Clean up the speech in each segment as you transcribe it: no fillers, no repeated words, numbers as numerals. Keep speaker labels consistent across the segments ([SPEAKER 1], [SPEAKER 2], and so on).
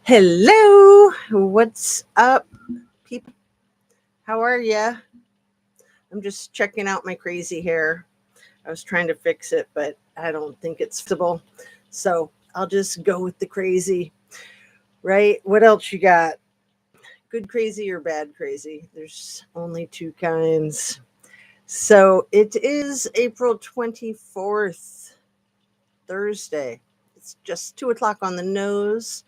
[SPEAKER 1] Hello, what's up, people? How are ya? I'm just checking out my crazy hair. I was trying to fix it, but I don't think it's fixable. So I'll just go with the crazy, right? What else you got? Good crazy or bad crazy? There's only two kinds. So it is April 24th, Thursday. It's just 2 o'clock on the nose.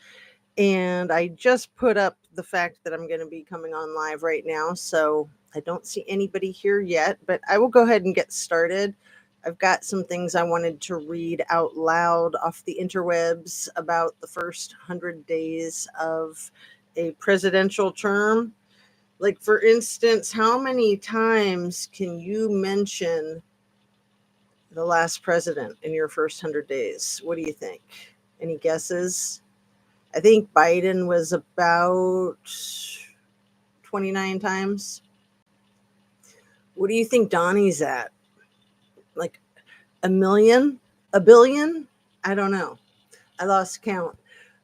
[SPEAKER 1] And I just put up the fact that I'm going to be coming on live right now. So I don't see anybody here yet, but I will go ahead and get started. I've got some things I wanted to read out loud off the interwebs about the first 100 days of a presidential term. Like, for instance, how many times can you mention the last president in your first 100 days? What do you think? Any guesses? I think Biden was about 29 times. What do you think Donnie's at? Like a million? A billion? I don't know. I lost count.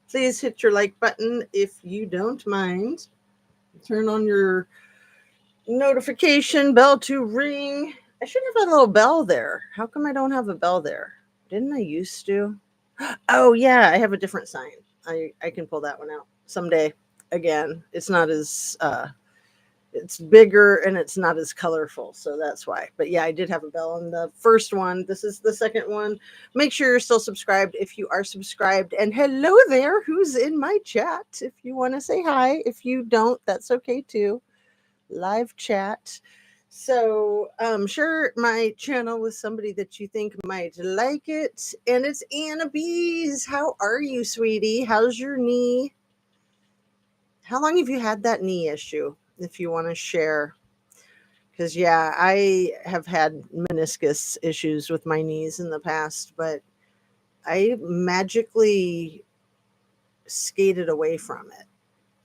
[SPEAKER 1] Please hit your like button if you don't mind. Turn on your notification bell to ring. I should have had a little bell there. How come I don't have a bell there? Didn't I used to? Oh, yeah, I have a different sign. I can pull that one out someday. Again, it's not as it's bigger and it's not as colorful, so that's why. But yeah, I did have a bell on the first one. This is the second one. Make sure you're still subscribed if you are subscribed. And hello there, who's in my chat? If you want to say hi, if you don't, that's okay too. Live chat. So share my channel with somebody that you think might like it. And it's Anna Bees. How are you, sweetie? How's your knee? How long have you had that knee issue? If you want to share. Because, yeah, I have had meniscus issues with my knees in the past, but I magically skated away from it.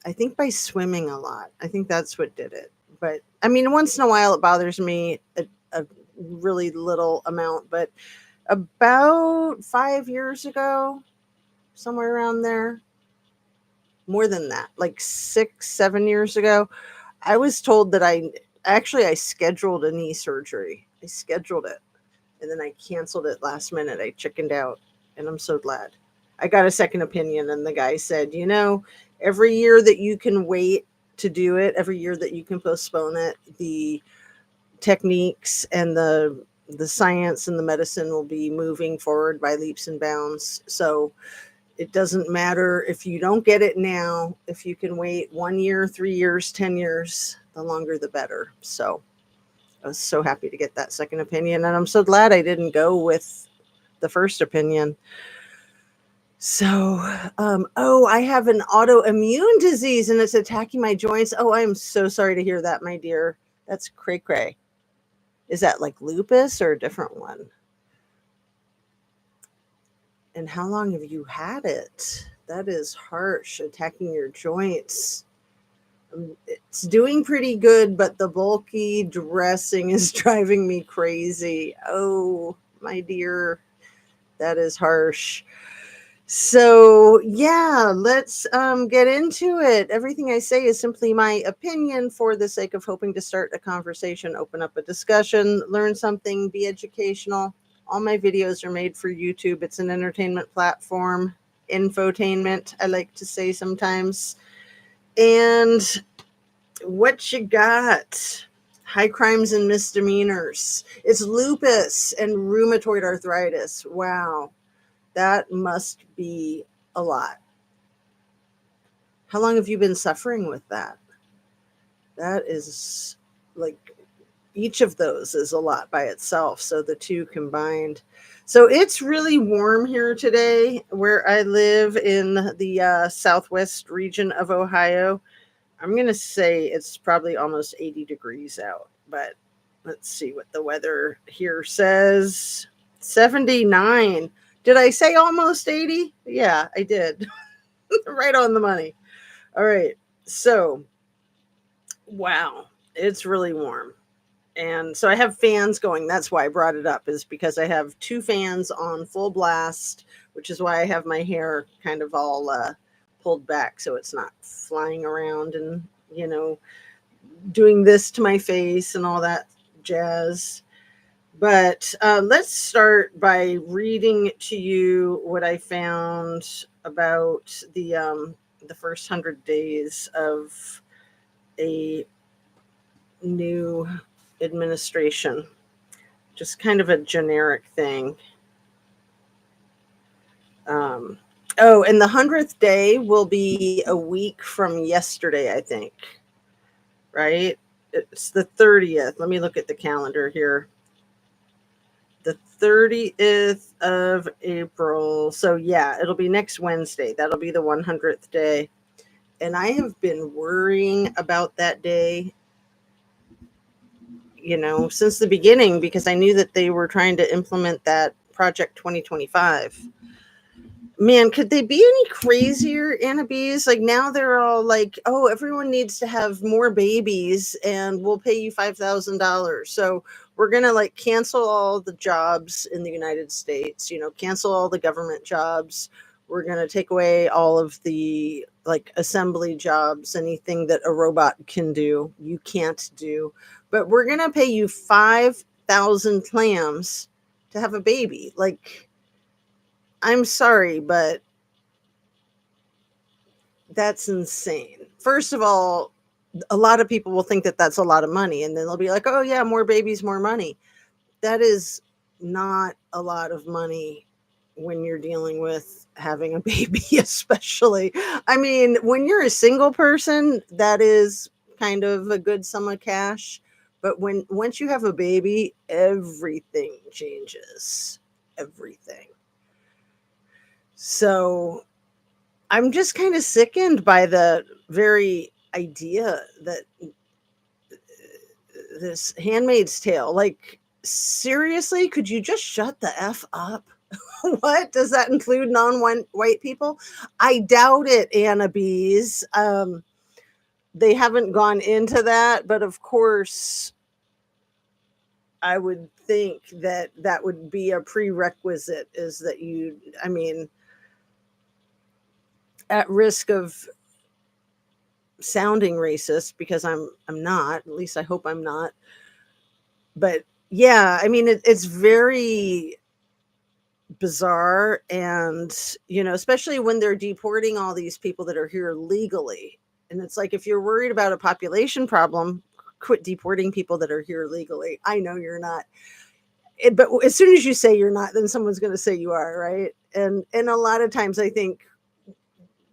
[SPEAKER 1] I think by swimming a lot. I think that's what did it. But I mean, once in a while it bothers me a really little amount, but about 5 years ago, somewhere around there, more than that, like 6, 7 years ago, I was told that I scheduled a knee surgery. I scheduled it and then I canceled it last minute. I chickened out and I'm so glad. I got a second opinion and the guy said, every year that you can wait to do it, every year that you can postpone it, the techniques and the science and the medicine will be moving forward by leaps and bounds. So it doesn't matter if you don't get it now. If you can wait 1 year, 3 years, 10 years, the longer the better. So I was so happy to get that second opinion. And I'm so glad I didn't go with the first opinion. So, I have an autoimmune disease and it's attacking my joints. Oh, I'm so sorry to hear that, my dear. That's cray cray. Is that like lupus or a different one? And how long have you had it? That is harsh, attacking your joints. It's doing pretty good, but the bulky dressing is driving me crazy. Oh, my dear, that is harsh. So, yeah, let's get into it. Everything I say is simply my opinion for the sake of hoping to start a conversation, open up a discussion, learn something, be educational. All my videos are made for YouTube. It's an entertainment platform, infotainment, I like to say sometimes. And what you got? High crimes and misdemeanors. It's lupus and rheumatoid arthritis. Wow. That must be a lot. How long have you been suffering with that? That is like each of those is a lot by itself. So the two combined. So it's really warm here today where I live in the southwest region of Ohio. I'm going to say it's probably almost 80 degrees out, but let's see what the weather here says. 79. Did I say almost 80? Yeah, I did. Right on the money. All right. So, wow, it's really warm. And so I have fans going. That's why I brought it up, is because I have two fans on full blast, which is why I have my hair kind of all pulled back so it's not flying around and, you know, doing this to my face and all that jazz. But let's start by reading to you what I found about the first 100 days of a new administration. Just kind of a generic thing. Um, oh, and the 100th day will be a week from yesterday, I think. Right? It's the 30th. Let me look at the calendar here. The 30th of April. So, yeah, it'll be next Wednesday. That'll be the 100th day. And I have been worrying about that day, you know, since the beginning because I knew that they were trying to implement that Project 2025. Man, could they be any crazier, Anna Bees? Like now they're all like, oh, everyone needs to have more babies and we'll pay you $5,000. So we're going to like cancel all the jobs in the United States, you know, cancel all the government jobs. We're going to take away all of the like assembly jobs, anything that a robot can do, you can't do. But we're going to pay you 5,000 clams to have a baby. Like, I'm sorry, but that's insane. First of all, a lot of people will think that that's a lot of money, and then they'll be like, oh, yeah, more babies, more money. That is not a lot of money when you're dealing with having a baby, especially. I mean, when you're a single person, that is kind of a good sum of cash. But once you have a baby, everything changes. Everything. So I'm just kind of sickened by the very idea that this Handmaid's Tale, like, seriously, could you just shut the F up? What does that include? Non-white people? I doubt it, Anna Bees. They haven't gone into that, but of course, I would think that that would be a prerequisite is that you, I mean, at risk of sounding racist because I'm not, at least I hope I'm not. But yeah, I mean it's very bizarre and you know, especially when they're deporting all these people that are here legally. And it's like if you're worried about a population problem, quit deporting people that are here legally. I know you're not. But as soon as you say you're not, then someone's going to say you are, right? And a lot of times I think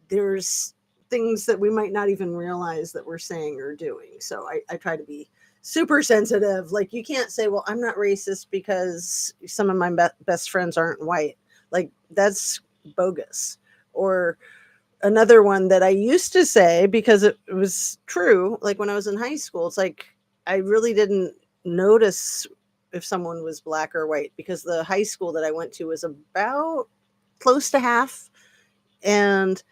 [SPEAKER 1] there's things that we might not even realize that we're saying or doing. So I try to be super sensitive. Like you can't say, well, I'm not racist because some of my best friends aren't white. Like that's bogus. Or another one that I used to say because it was true, like when I was in high school, it's like I really didn't notice if someone was black or white because the high school that I went to was about close to half. And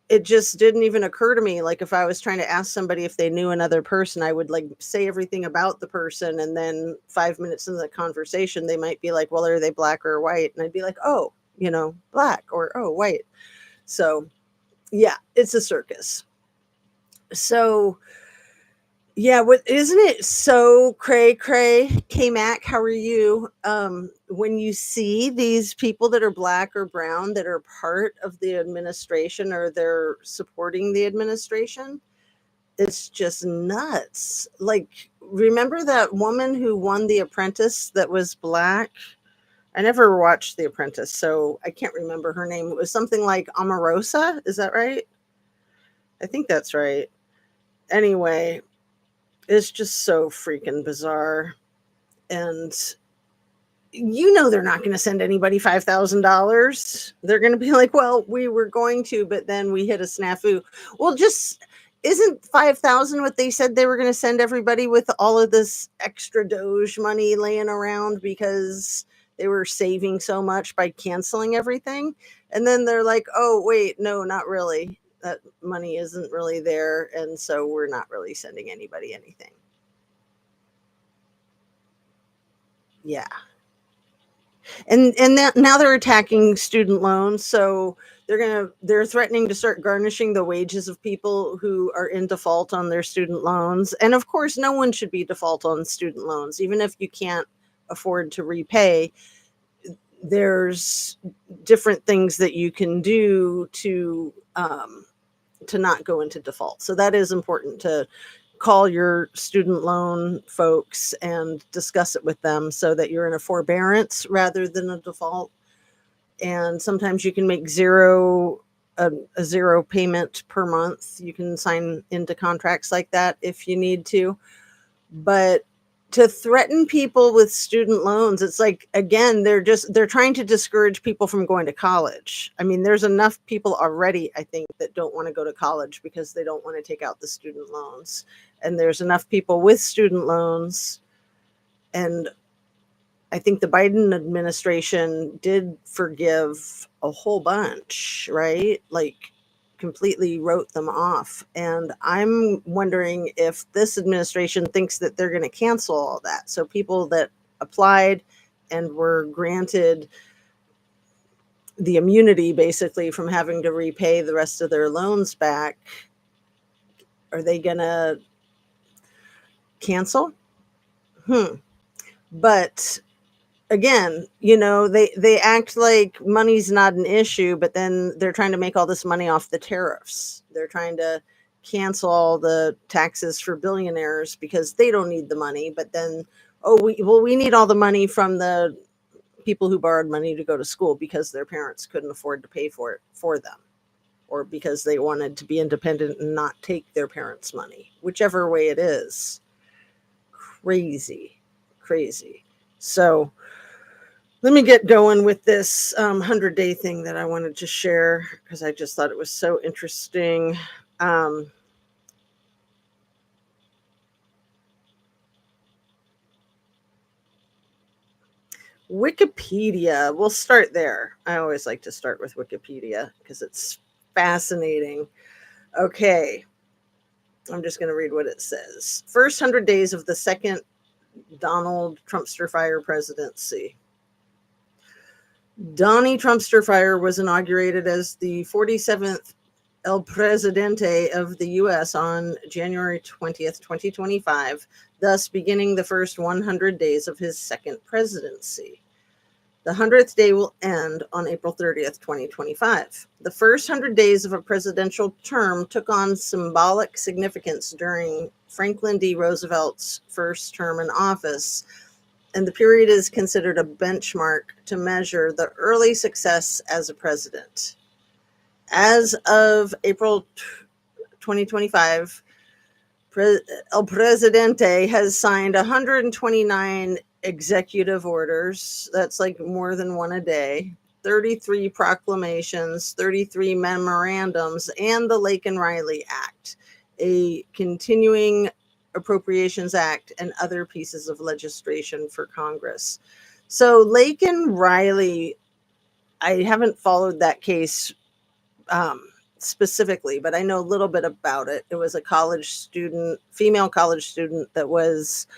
[SPEAKER 1] it just didn't even occur to me. Like if I was trying to ask somebody if they knew another person, I would like say everything about the person. And then 5 minutes into the conversation, they might be like, well, are they black or white? And I'd be like, oh, you know, black or, oh, white. So yeah, it's a circus. So yeah, what isn't it so cray cray? K Mac, how are you? When you see these people that are black or brown that are part of the administration or they're supporting the administration, it's just nuts. Like, remember that woman who won The Apprentice that was black? I never watched The Apprentice, so I can't remember her name. It was something like Omarosa. Is that right? I think that's right. Anyway, it's just so freaking bizarre. And you know they're not going to send anybody $5,000. They're going to be like, well, we were going to, but then we hit a snafu. Well, just isn't 5,000 what they said they were going to send everybody with all of this extra Doge money laying around because they were saving so much by canceling everything? And then they're like, oh, wait, no, not really. That money isn't really there. And so we're not really sending anybody anything. Yeah. And that now they're attacking student loans. So They're threatening to start garnishing the wages of people who are in default on their student loans. And of course, no one should be default on student loans, even if you can't afford to repay. There's different things that you can do to not go into default. So that is important, to call your student loan folks and discuss it with them so that you're in a forbearance rather than a default. And sometimes you can make a zero payment per month. You can sign into contracts like that if you need to. But to threaten people with student loans, it's like, again, they're trying to discourage people from going to college. I mean, there's enough people already, I think, that don't want to go to college because they don't want to take out the student loans. And there's enough people with student loans. And I think the Biden administration did forgive a whole bunch, right? Like, completely wrote them off. And I'm wondering if this administration thinks that they're going to cancel all that. So people that applied and were granted the immunity basically from having to repay the rest of their loans back, are they going to cancel? But again, they act like money's not an issue, but then they're trying to make all this money off the tariffs. They're trying to cancel all the taxes for billionaires because they don't need the money. But then, we need all the money from the people who borrowed money to go to school because their parents couldn't afford to pay for it for them, or because they wanted to be independent and not take their parents' money. Whichever way it is, crazy. So let me get going with this 100-day thing that I wanted to share because I just thought it was so interesting. Wikipedia, we'll start there. I always like to start with Wikipedia because it's fascinating. Okay, I'm just going to read what it says. First 100 days of the second Donald Trumpster fire presidency. Donnie Trumpster Fire was inaugurated as the 47th El Presidente of the U.S. on January 20th, 2025, thus beginning the first 100 days of his second presidency. The 100th day will end on April 30th, 2025. The first 100 days of a presidential term took on symbolic significance during Franklin D. Roosevelt's first term in office, and the period is considered a benchmark to measure the early success as a president. As of April 2025, El Presidente has signed 129 executive orders. That's like more than one a day. 33 proclamations, 33 memorandums, and the Laken Riley Act, a continuing Appropriations Act, and other pieces of legislation for Congress. So Laken Riley, I haven't followed that case specifically, but I know a little bit about it. It was a female college student that was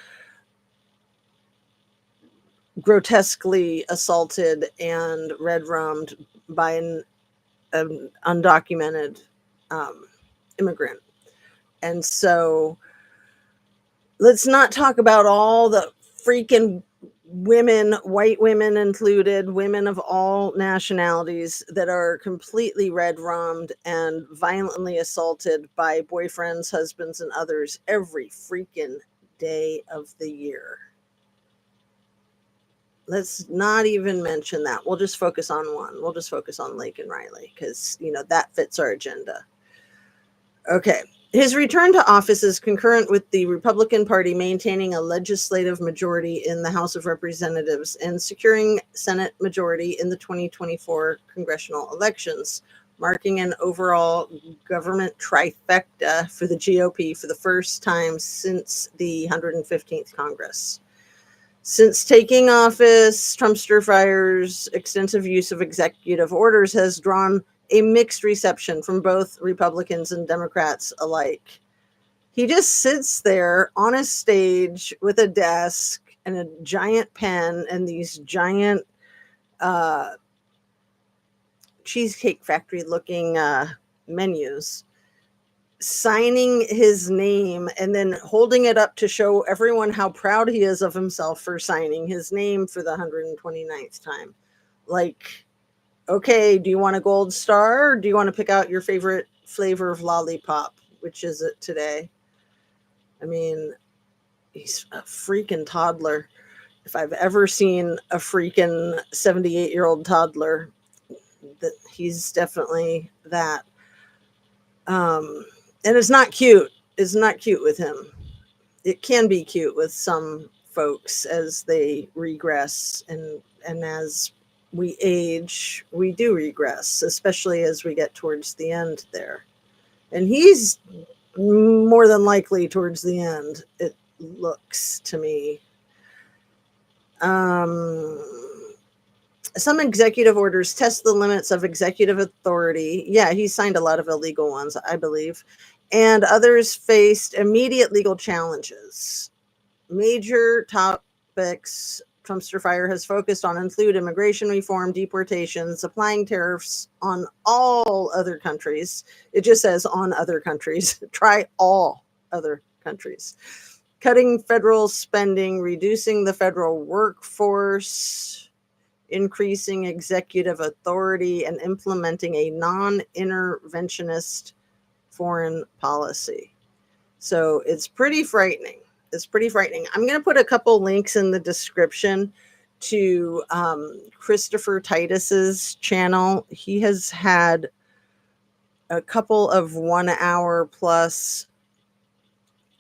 [SPEAKER 1] grotesquely assaulted and red-rummed by an undocumented immigrant. And so let's not talk about all the freaking women, white women included, women of all nationalities that are completely red-rummed and violently assaulted by boyfriends, husbands, and others every freaking day of the year. Let's not even mention that. We'll just focus on one. We'll just focus on Laken Riley because, that fits our agenda. Okay. His return to office is concurrent with the Republican Party maintaining a legislative majority in the House of Representatives and securing Senate majority in the 2024 congressional elections, marking an overall government trifecta for the GOP for the first time since the 115th Congress. Since taking office, Trumpster Fire's extensive use of executive orders has drawn a mixed reception from both Republicans and Democrats alike. He just sits there on a stage with a desk and a giant pen and these giant Cheesecake Factory looking menus, signing his name and then holding it up to show everyone how proud he is of himself for signing his name for the 129th time. Like, okay, do you want a gold star, or do you want to pick out your favorite flavor of lollipop? Which is it today? I mean, he's a freaking toddler. If I've ever seen a freaking 78-year-old toddler, that he's definitely that. And it's not cute. It's not cute with him. It can be cute with some folks as they regress, and as we age, we do regress, especially as we get towards the end there. And he's more than likely towards the end, it looks to me. Some executive orders test the limits of executive authority. Yeah, he signed a lot of illegal ones, I believe. And others faced immediate legal challenges. Major topics Trumpster fire has focused on include immigration reform, deportations, applying tariffs on all other countries. It just says on other countries. Try all other countries. Cutting federal spending, reducing the federal workforce, increasing executive authority, and implementing a non-interventionist foreign policy. So it's pretty frightening. It's pretty frightening. I'm going to put a couple links in the description to Christopher Titus's channel. He has had a couple of 1 hour plus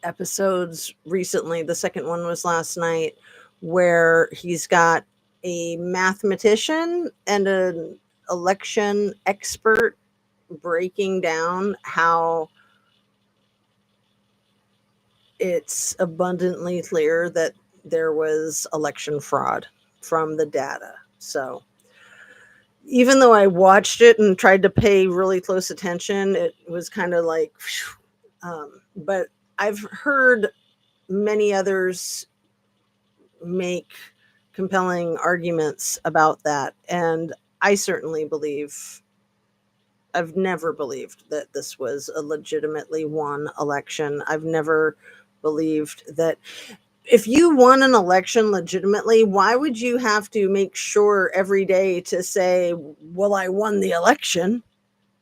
[SPEAKER 1] episodes recently. The second one was last night, where he's got a mathematician and an election expert breaking down how it's abundantly clear that there was election fraud from the data. So even though I watched it and tried to pay really close attention, it was kind of like, but I've heard many others make compelling arguments about that. And I certainly believe, I've never believed that this was a legitimately won election. I've never believed that if you won an election legitimately, why would you have to make sure every day to say, well, I won the election?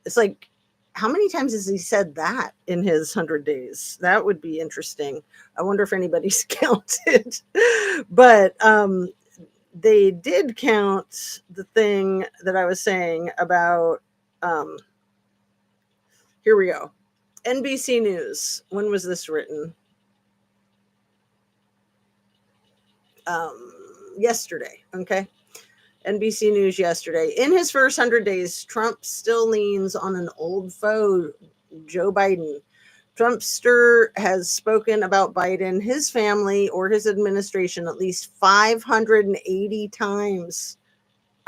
[SPEAKER 1] It's like, how many times has he said that in his 100 days? That would be interesting. I wonder if anybody's counted. But they did count the thing that I was saying about, here we go. NBC News. When was this written? Yesterday. Okay. NBC News yesterday. In his first 100 days, Trump still leans on an old foe, Joe Biden. Trumpster has spoken about Biden, his family, or his administration at least 580 times,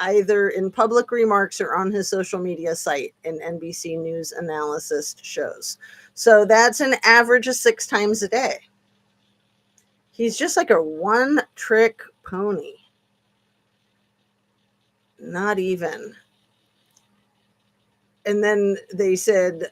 [SPEAKER 1] either in public remarks or on his social media site, an NBC News analysis shows. So that's an average of 6 times a day. He's just like a one-trick pony. Not even. And then they said,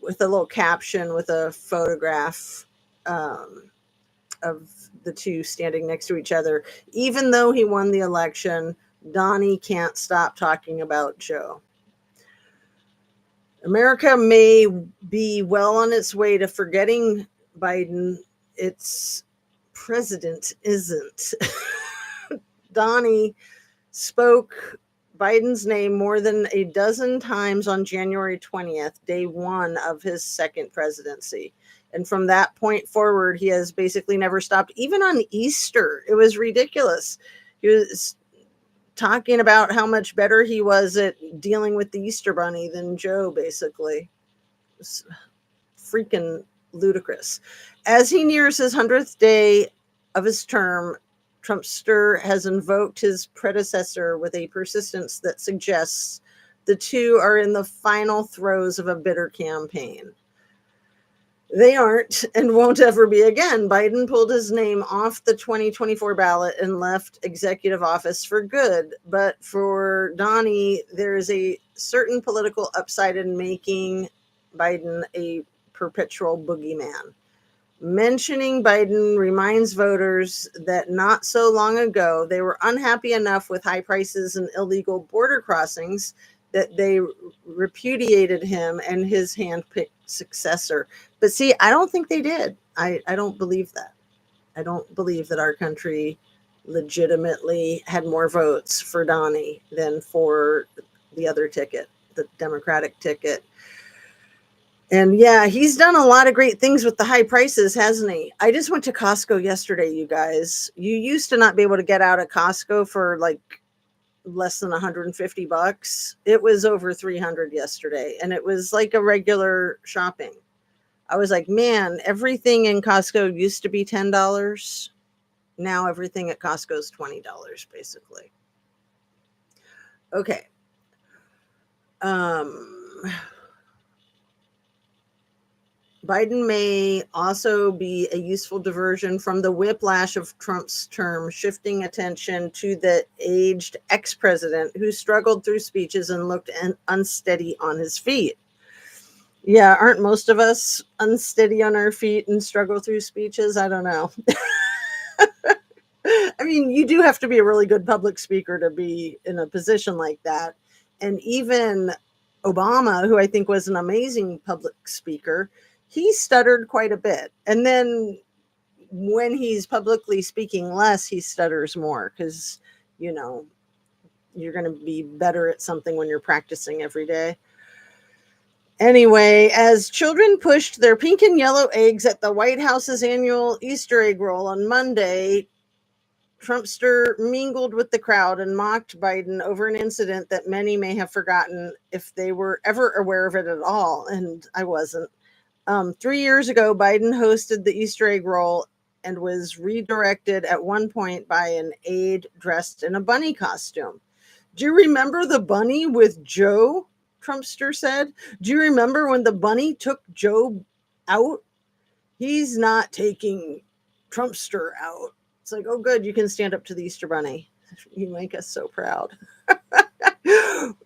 [SPEAKER 1] with a little caption with a photograph of the two standing next to each other, even though he won the election, Donnie can't stop talking about Joe. America may be well on its way to forgetting Biden. Its president isn't. Donnie spoke Biden's name more than a dozen times on January 20th, day one of his second presidency. And from that point forward, he has basically never stopped. Even on Easter, it was ridiculous. He was talking about how much better he was at dealing with the Easter Bunny than Joe, basically. It's freaking ludicrous. As he nears his 100th day of his term, Trumpster has invoked his predecessor with a persistence that suggests the two are in the final throes of a bitter campaign. They aren't and won't ever be again. Biden pulled his name off the 2024 ballot and left executive office for good. But for Donnie, there is a certain political upside in making Biden a perpetual boogeyman. Mentioning Biden reminds voters that not so long ago they were unhappy enough with high prices and illegal border crossings that they repudiated him and his handpicked successor. But see, I don't think they did. I don't believe that. I don't believe that our country legitimately had more votes for Donnie than for the other ticket, the Democratic ticket. And yeah, he's done a lot of great things with the high prices, hasn't he? I just went to Costco yesterday, you guys. You used to not be able to get out of Costco for like less than 150 bucks. It was over 300 yesterday, and it was like a regular shopping. I was like, man, everything in Costco used to be $10. Now everything at Costco is $20 basically. Okay. Biden may also be a useful diversion from the whiplash of Trump's term, shifting attention to the aged ex-president who struggled through speeches and looked unsteady on his feet. Yeah, aren't most of us unsteady on our feet and struggle through speeches? I don't know. I mean, you do have to be a really good public speaker to be in a position like that. And even Obama, who I think was an amazing public speaker, he stuttered quite a bit. And then when he's publicly speaking less, he stutters more because, you know, you're going to be better at something when you're practicing every day. Anyway, as children pushed their pink and yellow eggs at the White House's annual Easter egg roll on Monday, Trumpster mingled with the crowd and mocked Biden over an incident that many may have forgotten if they were ever aware of it at all. And I wasn't. 3 years ago, Biden hosted the Easter egg roll and was redirected at one point by an aide dressed in a bunny costume. Do you remember the bunny with Joe? Trumpster said. Do you remember when the bunny took Joe out? He's not taking Trumpster out. It's like, oh, good, you can stand up to the Easter Bunny. You make us so proud.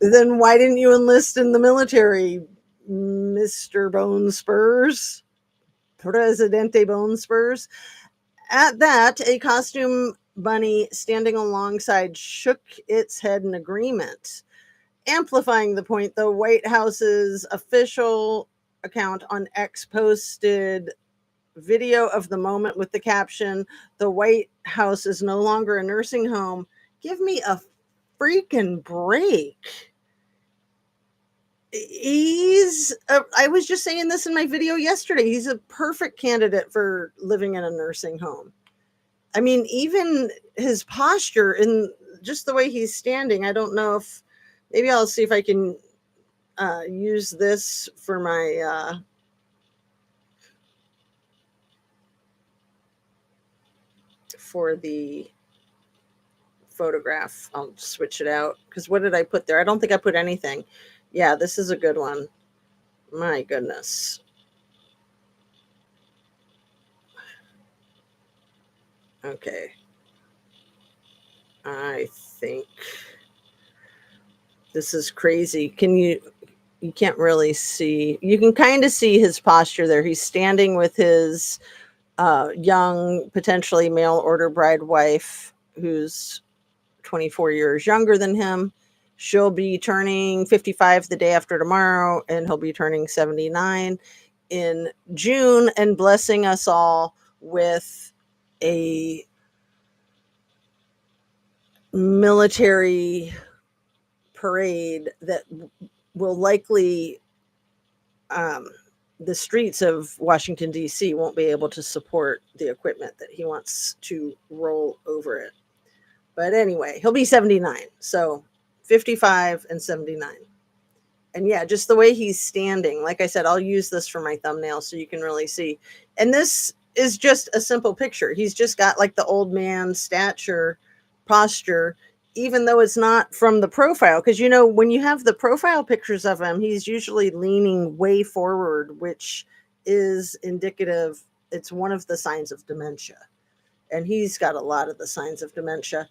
[SPEAKER 1] Then why didn't you enlist in the military, Mr. Bone Spurs? Presidente Bone Spurs? At that, a costume bunny standing alongside shook its head in agreement. Amplifying the point, the White House's official account on X posted video of the moment with the caption, "The White House is no longer a nursing home." Give me a freaking break. I was just saying this in my video yesterday. He's a perfect candidate for living in a nursing home. I mean, even his posture and just the way he's standing, I don't know if, maybe I'll see if I can use this for my for the photograph. I'll switch it out because what did I put there? I don't think I put anything. Yeah, this is a good one. My goodness. Okay. I think this is crazy. You can't really see. You can kind of see his posture there. He's standing with his young, potentially mail order bride wife, who's 24 years younger than him. She'll be turning 55 the day after tomorrow, and he'll be turning 79 in June and blessing us all with a military parade that will likely the streets of Washington, D.C. won't be able to support the equipment that he wants to roll over it. But anyway, he'll be 79. So 55 and 79. And yeah, just the way he's standing. Like I said, I'll use this for my thumbnail so you can really see. And this is just a simple picture. He's just got like the old man stature, posture, even though it's not from the profile. Because, you know, when you have the profile pictures of him, he's usually leaning way forward, which is indicative. It's one of the signs of dementia. And he's got a lot of the signs of dementia.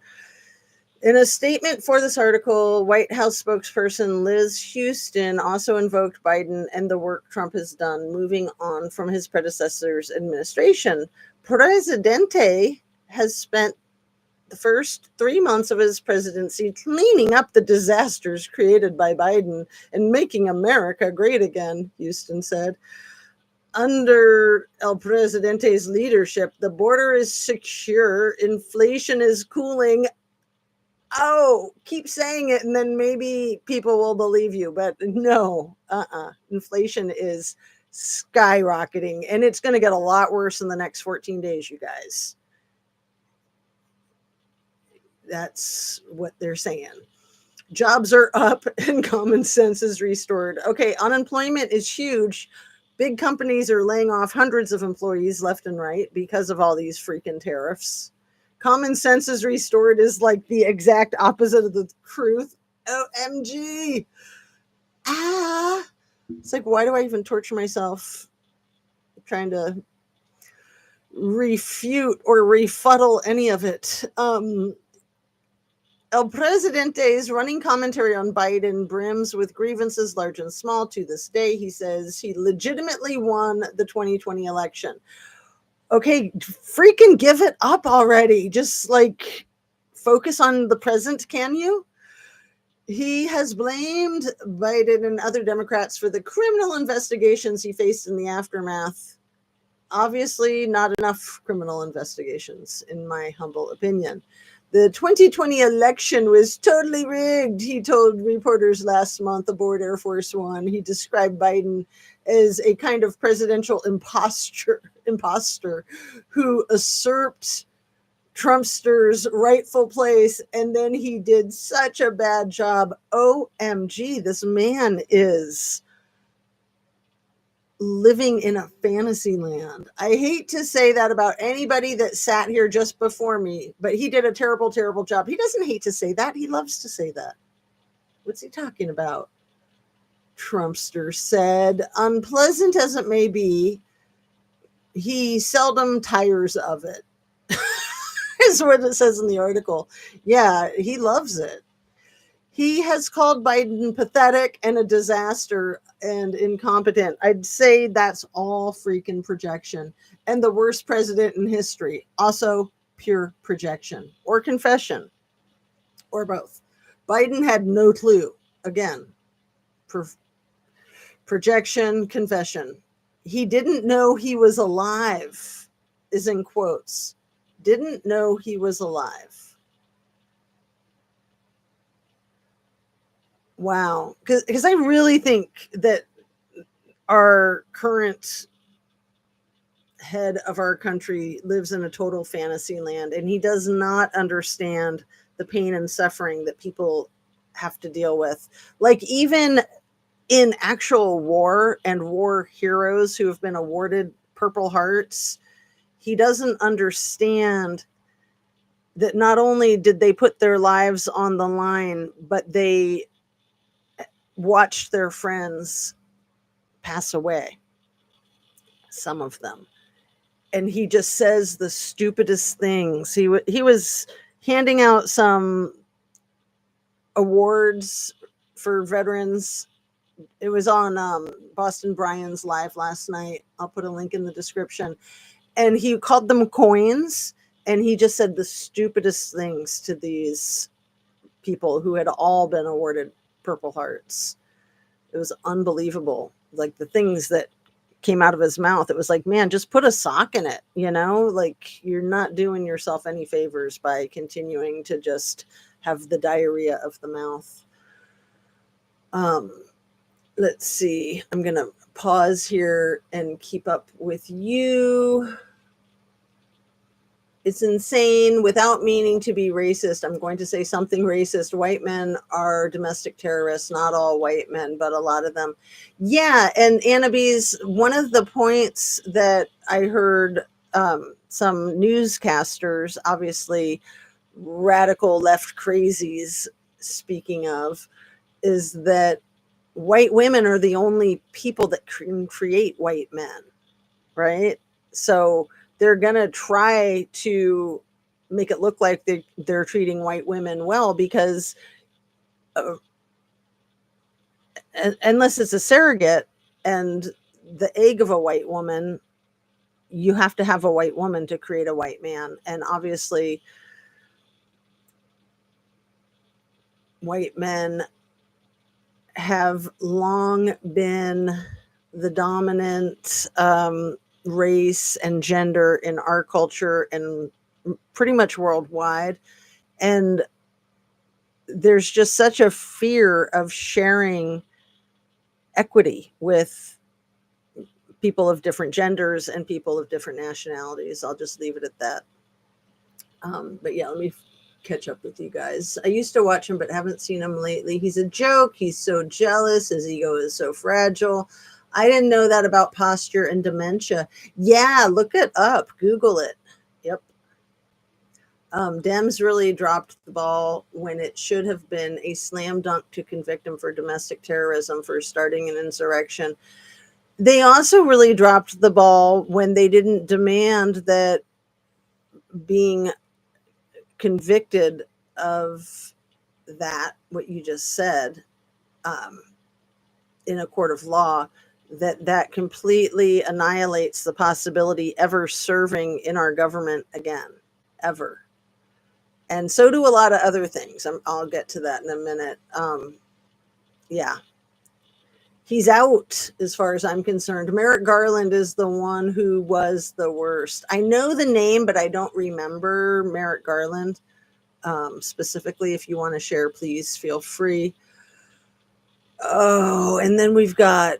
[SPEAKER 1] In a statement for this article, White House spokesperson Liz Houston also invoked Biden and the work Trump has done moving on from his predecessor's administration. Presidente has spent the first 3 months of his presidency cleaning up the disasters created by Biden and making America great again, Houston said. Under El Presidente's leadership, the border is secure, inflation is cooling. Oh, keep saying it and then maybe people will believe you, but no, inflation is skyrocketing and it's going to get a lot worse in the next 14 days, you guys. That's what they're saying. Jobs are up and common sense is restored. Okay, unemployment is huge. Big companies are laying off hundreds of employees left and right because of all these freaking tariffs. Common sense is restored is like the exact opposite of the truth. OMG. It's like, why do I even torture myself trying to refute or rebuttal any of it? El Presidente's running commentary on Biden brims with grievances large and small to this day. He says he legitimately won the 2020 election. Okay, freaking give it up already. Just like focus on the present, can you? He has blamed Biden and other Democrats for the criminal investigations he faced in the aftermath. Obviously, not enough criminal investigations, in my humble opinion. The 2020 election was totally rigged, he told reporters last month aboard Air Force One. He described Biden as a kind of presidential imposter who usurped Trumpster's rightful place, and then he did such a bad job. OMG, this man is living in a fantasy land. I hate to say that about anybody that sat here just before me, but he did a terrible, terrible job. He doesn't hate to say that. He loves to say that. What's he talking about? Trumpster said, unpleasant as it may be, he seldom tires of it. Is what it says in the article. Yeah, he loves it. He has called Biden pathetic and a disaster and incompetent. I'd say that's all freaking projection. And the worst president in history. Also pure projection or confession or both. Biden had no clue. Again, projection, confession. He didn't know he was alive, is in quotes. Didn't know he was alive. Wow. Because I really think that our current head of our country lives in a total fantasy land, and he does not understand the pain and suffering that people have to deal with. Like even in actual war and war heroes who have been awarded Purple Hearts, he doesn't understand that not only did they put their lives on the line, but they watched their friends pass away, some of them. And he just says the stupidest things. He was handing out some awards for veterans. It was on Boston Brian's live last night. I'll put a link in the description. And he called them coins. And he just said the stupidest things to these people who had all been awarded Purple Hearts. It was unbelievable. Like the things that came out of his mouth. It was like, man, just put a sock in it. You know, like you're not doing yourself any favors by continuing to just have the diarrhea of the mouth. Let's see. I'm going to pause here and keep up with you. It's insane. Without meaning to be racist, I'm going to say something racist. White men are domestic terrorists. Not all white men, but a lot of them. Yeah, and Annabise, one of the points that I heard some newscasters, obviously radical left crazies speaking of, is that white women are the only people that can create white men. right? So they're going to try to make it look like they're treating white women well because uh, unless it's a surrogate and the egg of a white woman, you have to have a white woman to create a white man. And obviously, white men have long been the dominant race and gender in our culture and pretty much worldwide. And there's just such a fear of sharing equity with people of different genders and people of different nationalities. I'll just leave it at that. But yeah, let me catch up with you guys. I used to watch him, but haven't seen him lately. He's a joke. He's so jealous. His ego is so fragile. I didn't know that about posture and dementia. Yeah, look it up. Google it. Yep. Dems really dropped the ball when it should have been a slam dunk to convict him for domestic terrorism for starting an insurrection. They also really dropped the ball when they didn't demand that being convicted of that, what you just said, um, in a court of law, that completely annihilates the possibility ever serving in our government again, ever. And so do a lot of other things. I'll get to that in a minute. Yeah, he's out as far as I'm concerned. Merrick Garland is the one who was the worst. I know the name, but I don't remember Merrick Garland. Specifically, if you want to share, please feel free. Oh, and then we've got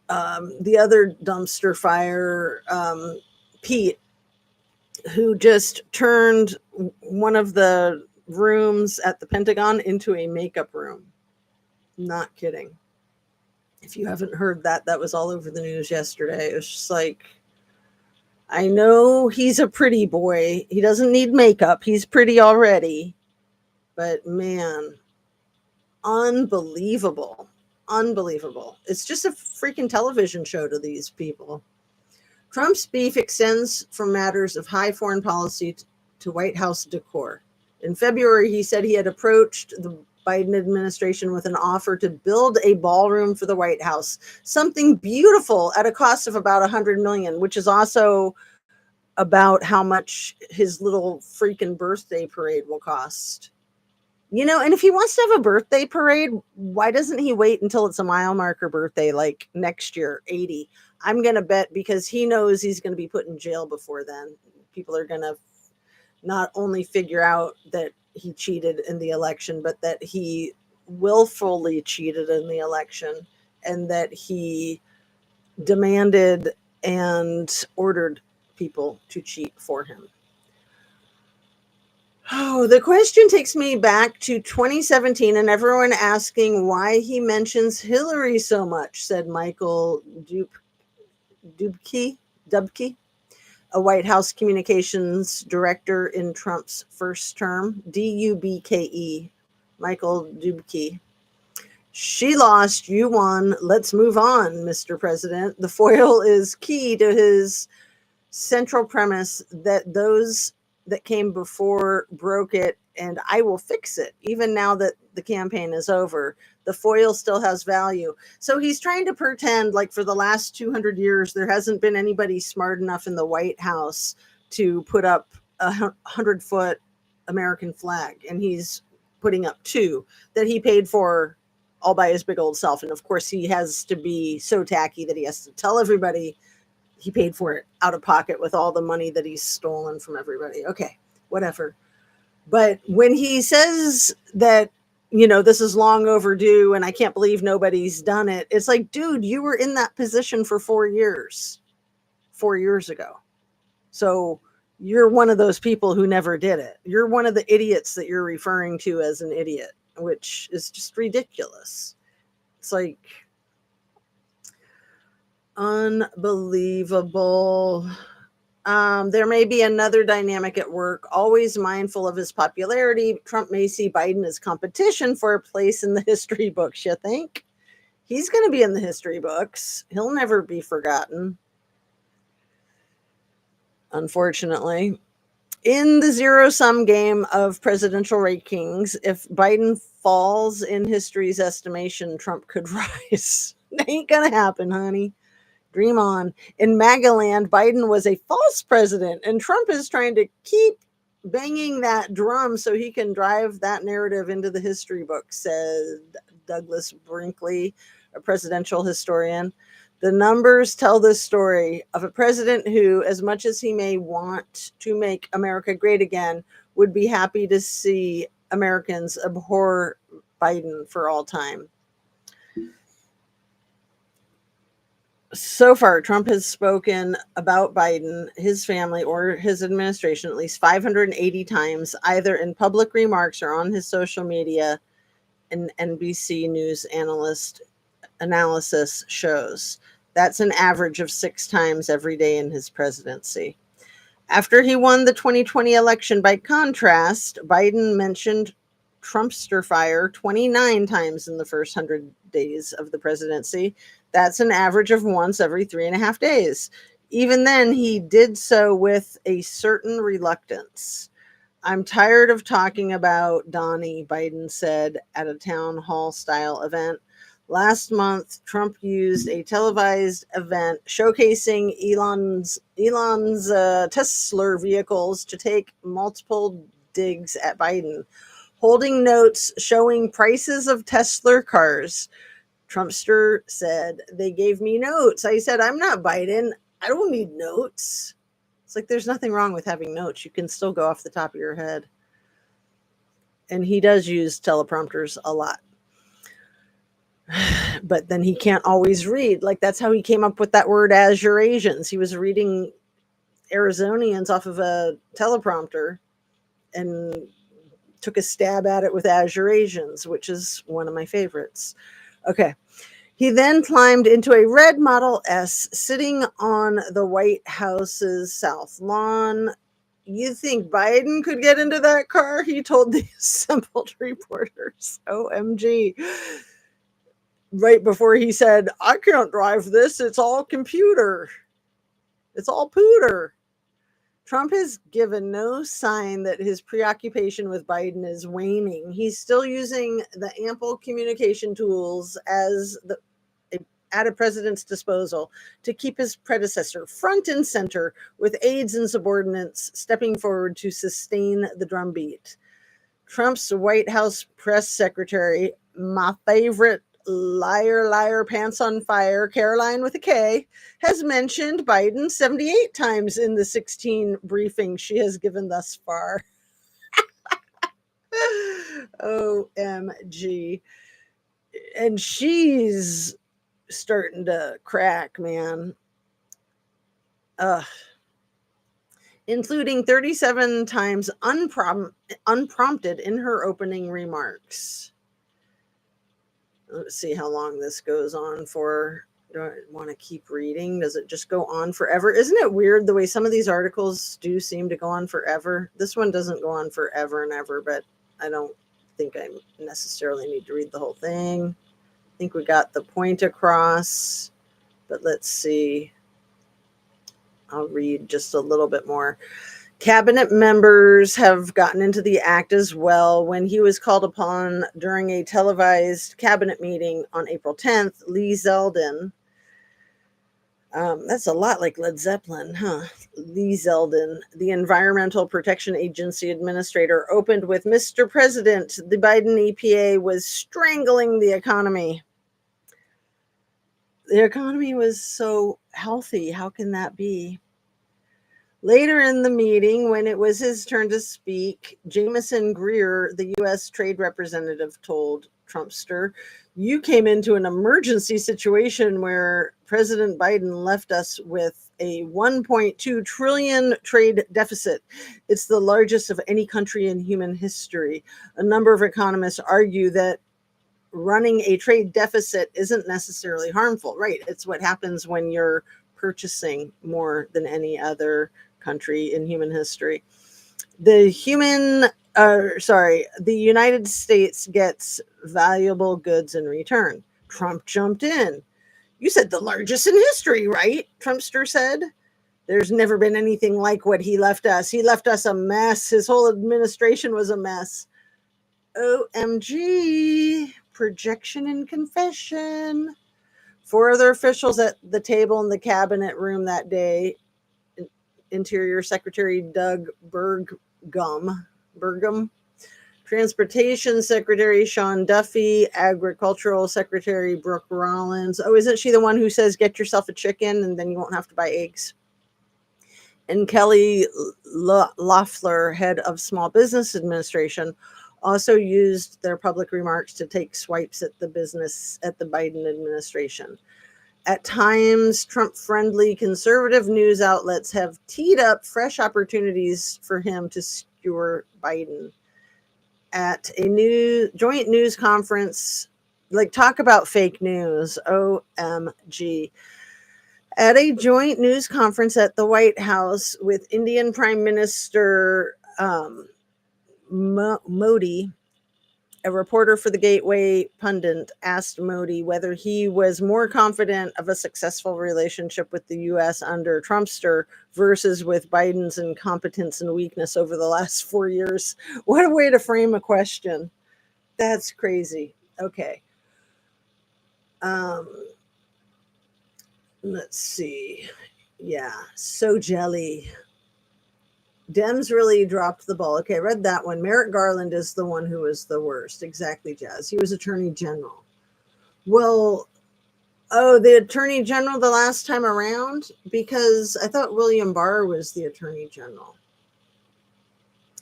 [SPEAKER 1] the other dumpster fire, Pete, who just turned one of the rooms at the Pentagon into a makeup room. Not kidding. If you haven't heard that, that was all over the news yesterday. It was just like, I know he's a pretty boy. He doesn't need makeup. He's pretty already. But man, unbelievable. Unbelievable. It's just a freaking television show to these people. Trump's beef extends from matters of high foreign policy to White House decor. In February, he said he had approached the Biden administration with an offer to build a ballroom for the White House, something beautiful at a cost of about $100 million, which is also about how much his little freaking birthday parade will cost. You know, and if he wants to have a birthday parade, why doesn't he wait until it's a mile marker birthday, like next year, 80? I'm going to bet because he knows he's going to be put in jail before then. People are going to not only figure out that he cheated in the election, but that he willfully cheated in the election and that he demanded and ordered people to cheat for him. Oh, the question takes me back to 2017 and everyone asking why he mentions Hillary so much, said Michael Dubke, a White House communications director in Trump's first term. Dubke, Michael Dubke. She lost, you won. Let's move on, Mr. President. The foil is key to his central premise that those that came before broke it and I will fix it. Even now that the campaign is over, the foil still has value. So he's trying to pretend like for the last 200 years, there hasn't been anybody smart enough in the White House to put up a 100-foot American flag. And he's putting up two that he paid for all by his big old self. And of course, he has to be so tacky that he has to tell everybody he paid for it out of pocket with all the money that he's stolen from everybody. Okay, whatever. But when he says that, you know, this is long overdue and I can't believe nobody's done it, it's like, dude, you were in that position for 4 years ago. So you're one of those people who never did it. You're one of the idiots that you're referring to as an idiot, which is just ridiculous. It's like, unbelievable. There may be another dynamic at work. Always mindful of his popularity, Trump may see Biden as competition for a place in the history books, you think? He's going to be in the history books. He'll never be forgotten. unfortunately. In the zero-sum game of presidential rankings, if Biden falls in history's estimation, Trump could rise. Ain't gonna happen, honey. Dream on. In MAGA land, Biden was a false president, and Trump is trying to keep banging that drum so he can drive that narrative into the history book, said Douglas Brinkley, a presidential historian. The numbers tell this story of a president who, as much as he may want to make America great again, would be happy to see Americans abhor Biden for all time. So far, Trump has spoken about Biden, his family, or his administration at least 580 times, either in public remarks or on his social media, and NBC News analysis shows. That's an average of 6 times every day in his presidency. After he won the 2020 election, by contrast, Biden mentioned Trumpster fire 29 times in the first 100 days of the presidency. That's an average of once every 3.5 days. Even then, he did so with a certain reluctance. I'm tired of talking about Donnie, Biden said at a town hall style event. Last month, Trump used a televised event showcasing Elon's Tesla vehicles to take multiple digs at Biden, holding notes showing prices of Tesla cars. Trumpster said, "They gave me notes. I said, I'm not Biden. I don't need notes." It's like there's nothing wrong with having notes. You can still go off the top of your head. And he does use teleprompters a lot. But then he can't always read. Like, that's how he came up with that word Asurasians. He was reading Arizonians off of a teleprompter and took a stab at it with Asurasians, which is one of my favorites. Okay. He then climbed into a red Model S sitting on the White House's South Lawn. You think Biden could get into that car? He told the assembled reporters. OMG. Right before he said, I can't drive this. It's all computer. It's all pooter. Trump has given no sign that his preoccupation with Biden is waning. He's still using the ample communication tools at a president's disposal to keep his predecessor front and center, with aides and subordinates stepping forward to sustain the drumbeat. Trump's White House press secretary, my favorite liar, pants on fire, Caroline with a K, has mentioned Biden 78 times in the 16 briefings she has given thus far. OMG. And she's starting to crack, man. Including 37 times unprompted in her opening remarks. Let's see how long this goes on for. Do I want to keep reading? Does it just go on forever? Isn't it weird the way some of these articles do seem to go on forever? This one doesn't go on forever and ever, but I don't think I necessarily need to read the whole thing. I think we got the point across, but let's see. I'll read just a little bit more. Cabinet members have gotten into the act as well. When he was called upon during a televised cabinet meeting on April 10th, Lee Zeldin, that's a lot like Led Zeppelin, huh? Lee Zeldin, the Environmental Protection Agency administrator, opened with, Mr. President, the Biden EPA was strangling the economy. The economy was so healthy. How can that be? Later in the meeting, when it was his turn to speak, Jameson Greer, the U.S. trade representative, told Trumpster, you came into an emergency situation where President Biden left us with a 1.2 trillion trade deficit. It's the largest of any country in human history. A number of economists argue that running a trade deficit isn't necessarily harmful. Right. It's what happens when you're purchasing more than any other country in human history. The United States gets valuable goods in return. Trump jumped in. You said the largest in history, right? Trumpster said. There's never been anything like what he left us. He left us a mess. His whole administration was a mess. OMG. Projection and confession. 4 other officials at the table in the cabinet room that day. Interior Secretary Doug Burgum, Transportation Secretary Sean Duffy, Agricultural Secretary Brooke Rollins. Oh, isn't she the one who says, get yourself a chicken and then you won't have to buy eggs? And Kelly Loeffler, head of Small Business Administration, also used their public remarks to take swipes at the Biden administration. At times, Trump-friendly conservative news outlets have teed up fresh opportunities for him to skewer Biden. At a joint news conference, like, talk about fake news, OMG. At a joint news conference at the White House with Indian Prime Minister Modi, a reporter for the Gateway Pundit asked Modi whether he was more confident of a successful relationship with the U.S. under Trumpster versus with Biden's incompetence and weakness over the last 4 years. What a way to frame a question. That's crazy. Okay. Let's see. Yeah. So jelly. Dems really dropped the ball. Okay, I read that one. Merrick Garland is the one who was the worst. Exactly, Jazz. He was Attorney General. Well, the Attorney General the last time around? Because I thought William Barr was the Attorney General.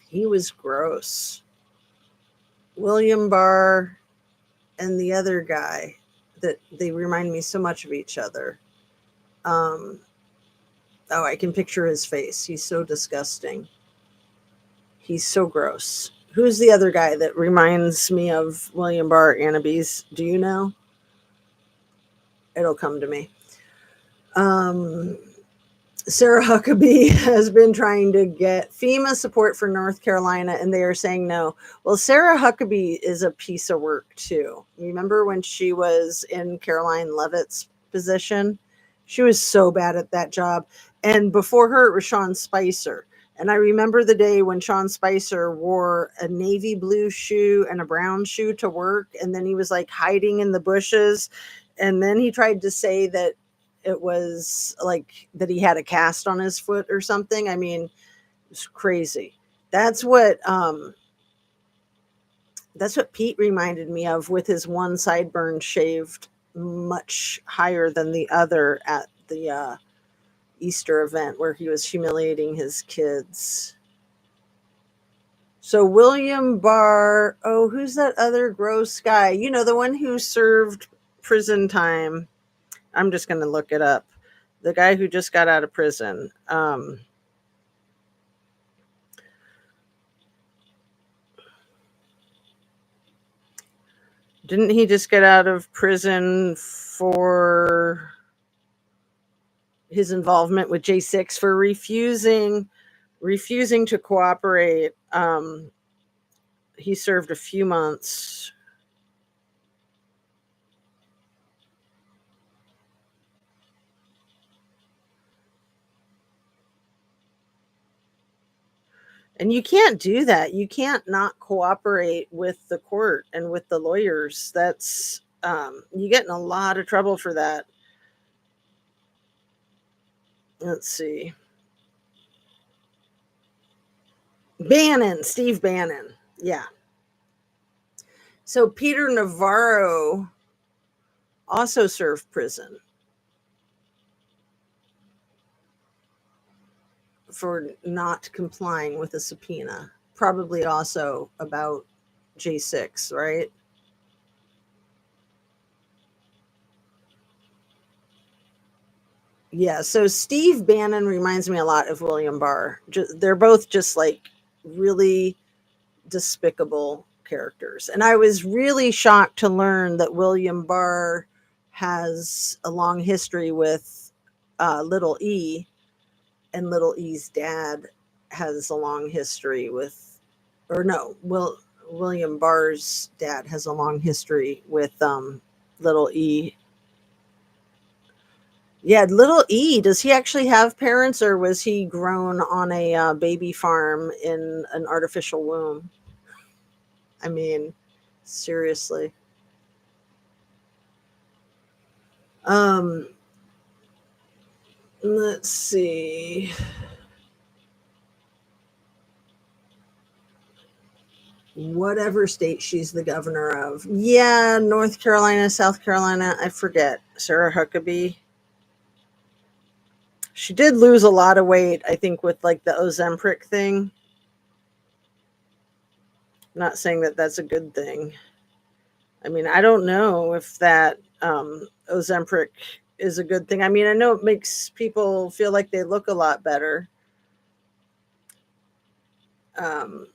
[SPEAKER 1] He was gross. William Barr and the other guy, that they remind me so much of each other. I can picture his face. He's so disgusting. He's so gross. Who's the other guy that reminds me of William Barr, Annabes? Do you know? It'll come to me. Sarah Huckabee has been trying to get FEMA support for North Carolina, and they are saying no. Well, Sarah Huckabee is a piece of work, too. Remember when she was in Caroline Leavitt's position? She was so bad at that job. And before her, it was Sean Spicer. And I remember the day when Sean Spicer wore a navy blue shoe and a brown shoe to work. And then he was like hiding in the bushes. And then he tried to say that it was like that he had a cast on his foot or something. I mean, it's crazy. That's what Pete reminded me of, with his one sideburn shaved much higher than the other at the Easter event where he was humiliating his kids. So William Barr, who's that other gross guy? You know, the one who served prison time. I'm just going to look it up. The guy who just got out of prison. Didn't he just get out of prison for his involvement with J6 for refusing to cooperate? He served a few months. And you can't do that. You can't not cooperate with the court and with the lawyers. That's you get in a lot of trouble for that. Let's see. Steve Bannon. Yeah. So Peter Navarro also served prison for not complying with a subpoena. Probably also about J6, right? Yeah, so Steve Bannon reminds me a lot of William Barr. They're both just like really despicable characters. And I was really shocked to learn that William Barr has a long history with Little E, and Little E's dad has a long history with, William Barr's dad has a long history with Little E. Yeah, little E. Does he actually have parents, or was he grown on a baby farm in an artificial womb? I mean, seriously. Um, let's see. Whatever state she's the governor of. Yeah, North Carolina, South Carolina, I forget. Sarah Huckabee. She did lose a lot of weight, I think, with like the Ozempic thing. I'm not saying that that's a good thing. I mean, I don't know if that Ozempic is a good thing. I mean, I know it makes people feel like they look a lot better. Um,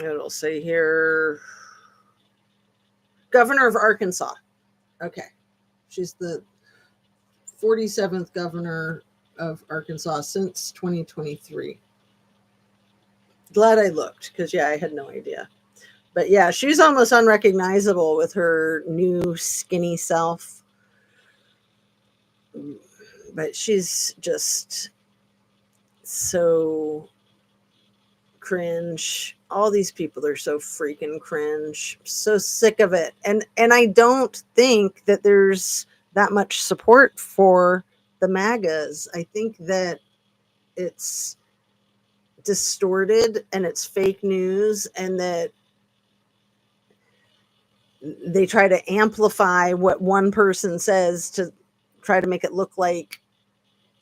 [SPEAKER 1] it'll say here, governor of Arkansas. Okay. She's the 47th governor of Arkansas since 2023. Glad I looked because, yeah, I had no idea. But yeah, she's almost unrecognizable with her new skinny self. But she's just so cringe. All these people are so freaking cringe. So sick of it. And I don't think that there's that much support for the MAGAs. I think that it's distorted and it's fake news, and that they try to amplify what one person says to try to make it look like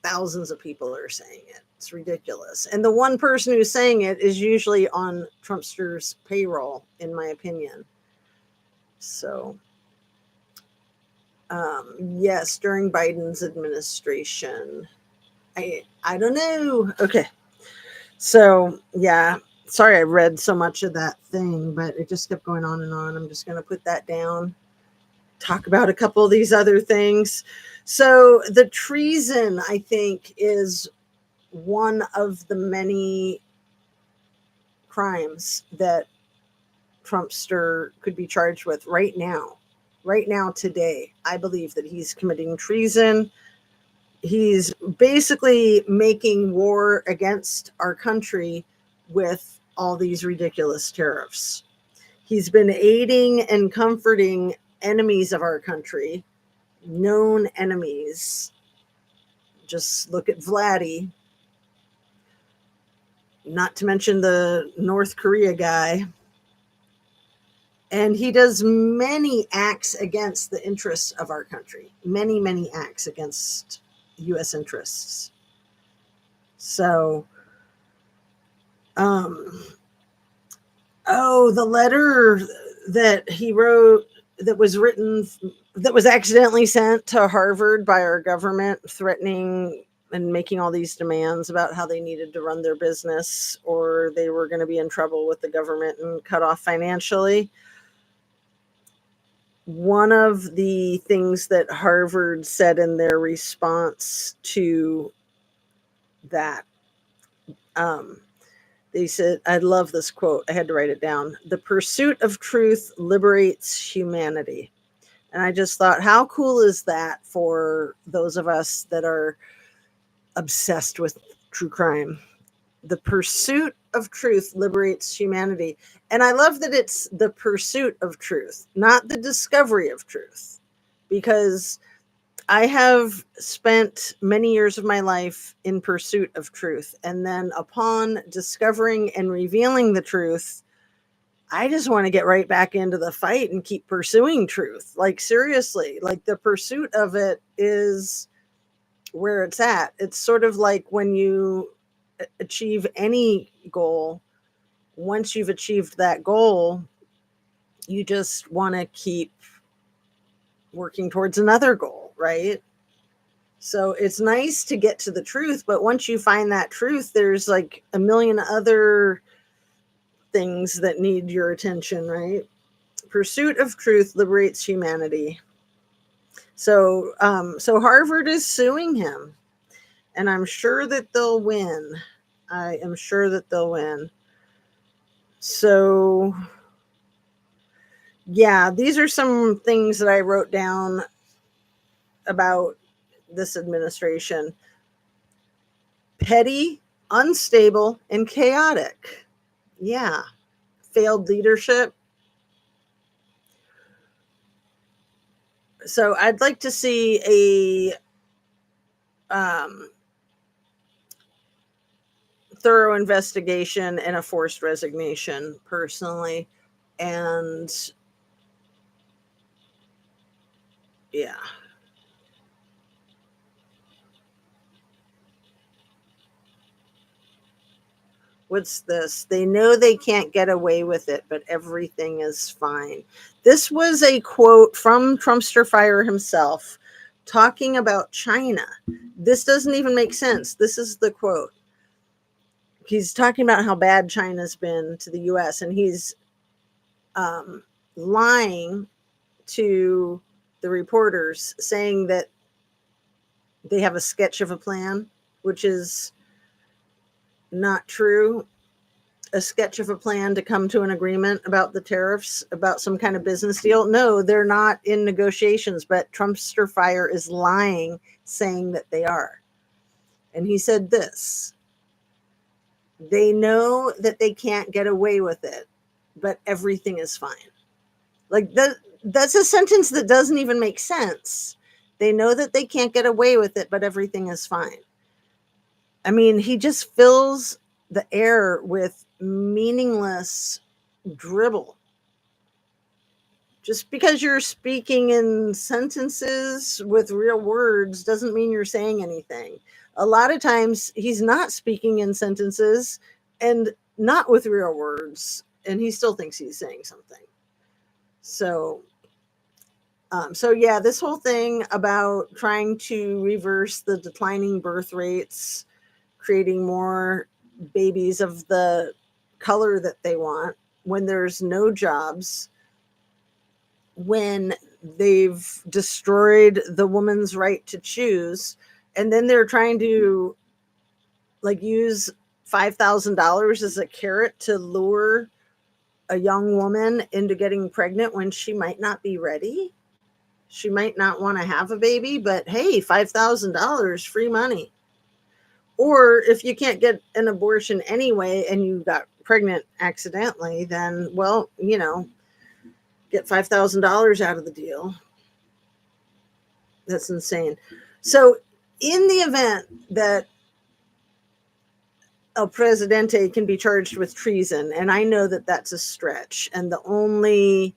[SPEAKER 1] thousands of people are saying it. It's ridiculous. And the one person who's saying it is usually on Trumpster's payroll, in my opinion. So, yes, during Biden's administration. I don't know. Okay. So, yeah. Sorry I read so much of that thing, but it just kept going on and on. I'm just going to put that down. Talk about a couple of these other things. So, the treason, I think, is one of the many crimes that Trumpster could be charged with right now. Right now, today, I believe that he's committing treason. He's basically making war against our country with all these ridiculous tariffs. He's been aiding and comforting enemies of our country, known enemies. Just look at Vladdy, not to mention the North Korea guy. And he does many acts against the interests of our country, many, many acts against U.S. interests. So, the letter that he wrote that was written, that was accidentally sent to Harvard by our government, threatening and making all these demands about how they needed to run their business or they were going to be in trouble with the government and cut off financially. One of the things that Harvard said in their response to that, they said, I love this quote. I had to write it down. The pursuit of truth liberates humanity. And I just thought, how cool is that for those of us that are obsessed with true crime? The pursuit of truth liberates humanity. And I love that it's the pursuit of truth, not the discovery of truth, because I have spent many years of my life in pursuit of truth. And then upon discovering and revealing the truth, I just want to get right back into the fight and keep pursuing truth. Like, seriously, like the pursuit of it is where it's at. It's sort of like when you achieve any goal, once you've achieved that goal, you just want to keep working towards another goal, right? So it's nice to get to the truth, but once you find that truth, there's like a million other things that need your attention, right? Pursuit of truth liberates humanity. So Harvard is suing him, and I'm sure that they'll win. I am sure that they'll win. So Yeah, these are some things that I wrote down about this administration: petty, unstable, and chaotic. Yeah, failed leadership. So I'd like to see a thorough investigation and a forced resignation, personally. And yeah. What's this? They know they can't get away with it, but everything is fine. This was a quote from Trumpster Fire himself talking about China. This doesn't even make sense. This is the quote. He's talking about how bad China's been to the US, and he's lying to the reporters, saying that they have a sketch of a plan, which is not true. A sketch of a plan to come to an agreement about the tariffs, about some kind of business deal. No, they're not in negotiations, but Trumpster Fire is lying, saying that they are. And he said this: they know that they can't get away with it, but everything is fine. Like that's a sentence that doesn't even make sense. They know that they can't get away with it, but everything is fine. I mean, he just fills the air with meaningless dribble. Just because you're speaking in sentences with real words doesn't mean you're saying anything. A lot of times he's not speaking in sentences and not with real words, and he still thinks he's saying something. So yeah, this whole thing about trying to reverse the declining birth rates, creating more babies of the color that they want when there's no jobs, when they've destroyed the woman's right to choose, and then they're trying to like use $5,000 as a carrot to lure a young woman into getting pregnant when she might not be ready. She might not want to have a baby, but hey, $5,000 free money. Or if you can't get an abortion anyway and you got pregnant accidentally, then, well, get $5,000 out of the deal. That's insane. So, in the event that El Presidente can be charged with treason, and I know that that's a stretch, and the only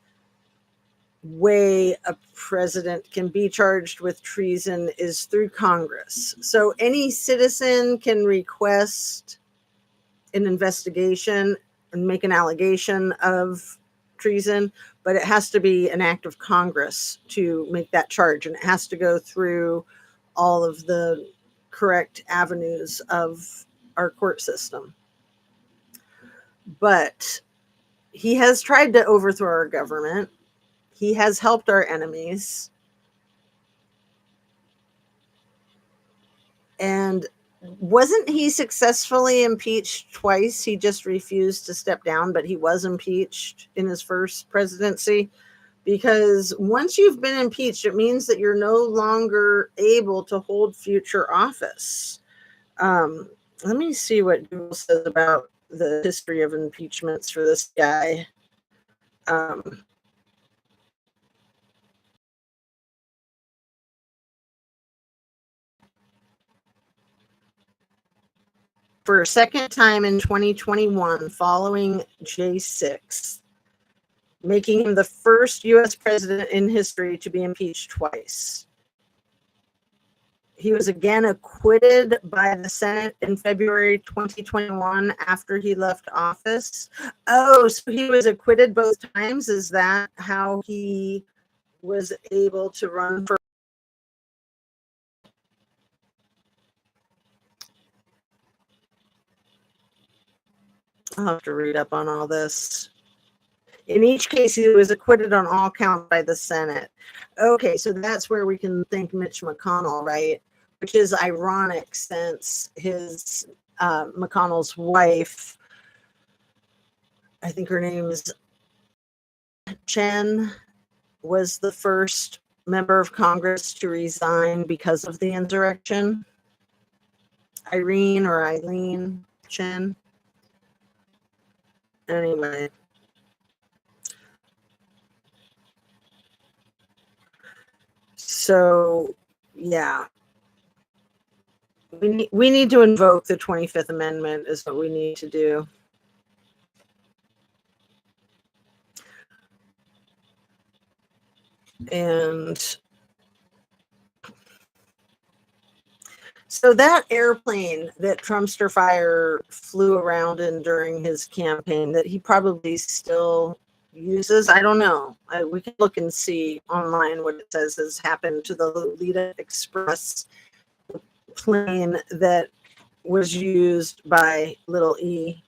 [SPEAKER 1] way a president can be charged with treason is through Congress. So, any citizen can request an investigation and make an allegation of treason, but it has to be an act of Congress to make that charge, and it has to go through all of the correct avenues of our court system. But he has tried to overthrow our government. He has helped our enemies. And wasn't he successfully impeached twice? He just refused to step down, but he was impeached in his first presidency. Because once you've been impeached, it means that you're no longer able to hold future office. Let me see what Google says about the history of impeachments for this guy. For a second time in 2021, following J6, making him the first U.S. president in history to be impeached twice. He was again acquitted by the Senate in February 2021 after he left office. Oh, so he was acquitted both times? Is that how he was able to run for? I'll have to read up on all this. In each case, he was acquitted on all counts by the Senate. Okay, so that's where we can thank Mitch McConnell, right? Which is ironic since his McConnell's wife, I think her name is Chen was the first member of Congress to resign because of the insurrection. Irene or Eileen Chen. Anyway. So, yeah. We need to invoke the 25th Amendment is what we need to do. And so that airplane that Trumpster Fire flew around in during his campaign that he probably still uses, I don't know. We can look and see online what it says has happened to the Lolita Express plane that was used by Little E